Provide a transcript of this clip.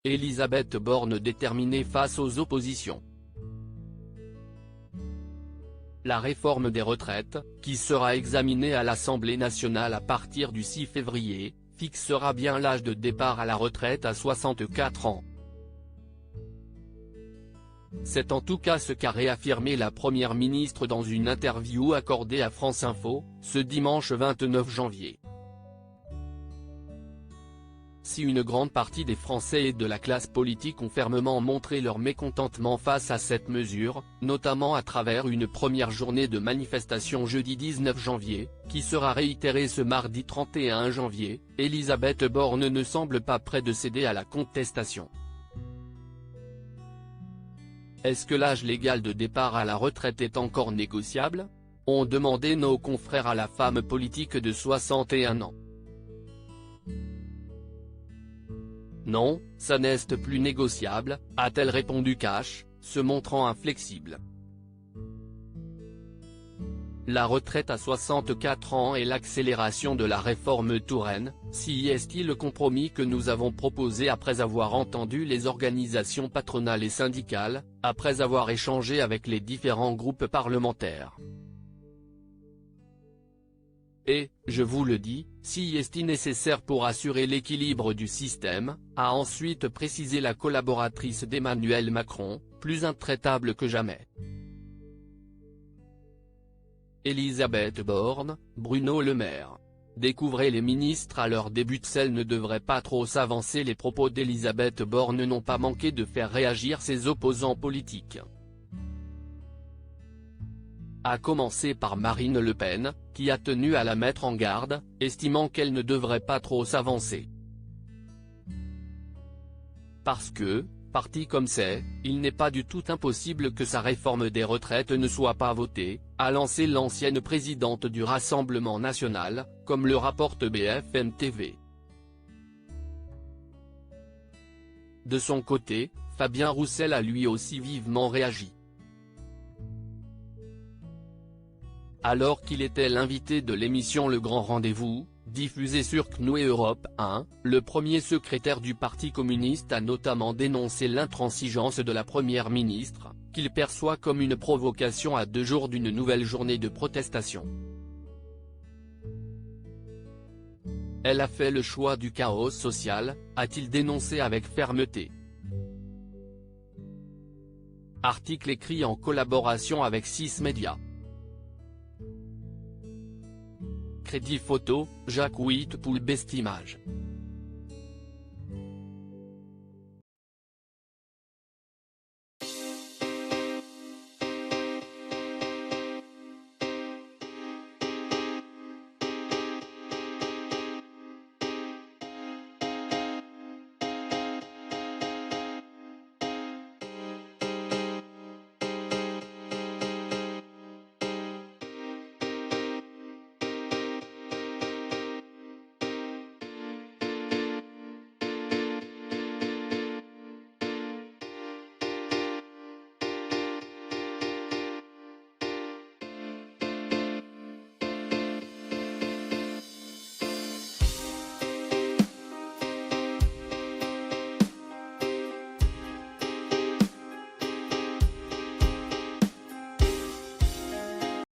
Elisabeth Borne déterminée face aux oppositions. La réforme des retraites, qui sera examinée à l'Assemblée nationale à partir du 6 février, fixera bien l'âge de départ à la retraite à 64 ans. C'est en tout cas ce qu'a réaffirmé la Première ministre dans une interview accordée à France Info, ce dimanche 29 janvier. Si une grande partie des Français et de la classe politique ont fermement montré leur mécontentement face à cette mesure, notamment à travers une première journée de manifestation jeudi 19 janvier, qui sera réitérée ce mardi 31 janvier, Elisabeth Borne ne semble pas près de céder à la contestation. Est-ce que l'âge légal de départ à la retraite est encore négociable ? Ont demandé nos confrères à la femme politique de 61 ans. Non, ça n'est plus négociable, a-t-elle répondu cash, se montrant inflexible. La retraite à 64 ans et l'accélération de la réforme Touraine, si est le compromis que nous avons proposé après avoir entendu les organisations patronales et syndicales, après avoir échangé avec les différents groupes parlementaires. Et, je vous le dis, si est nécessaire pour assurer l'équilibre du système, a ensuite précisé la collaboratrice d'Emmanuel Macron, plus intraitable que jamais. Elisabeth Borne, Bruno Le Maire. Découvrez les ministres à leur début de selle ne devrait pas trop s'avancer. Les propos d'Elisabeth Borne n'ont pas manqué de faire réagir ses opposants politiques. À commencer par Marine Le Pen, qui a tenu à la mettre en garde, estimant qu'elle ne devrait pas trop s'avancer. Parce que, parti comme c'est, il n'est pas du tout impossible que sa réforme des retraites ne soit pas votée, a lancé l'ancienne présidente du Rassemblement national, comme le rapporte BFM TV. De son côté, Fabien Roussel a lui aussi vivement réagi. Alors qu'il était l'invité de l'émission Le Grand Rendez-vous, diffusée sur CNews et Europe 1, le premier secrétaire du Parti communiste a notamment dénoncé l'intransigeance de la première ministre, qu'il perçoit comme une provocation à 2 jours d'une nouvelle journée de protestation. Elle a fait le choix du chaos social, a-t-il dénoncé avec fermeté. Article écrit en collaboration avec 6 médias. Crédit photo, Jacques White pour Bestimage.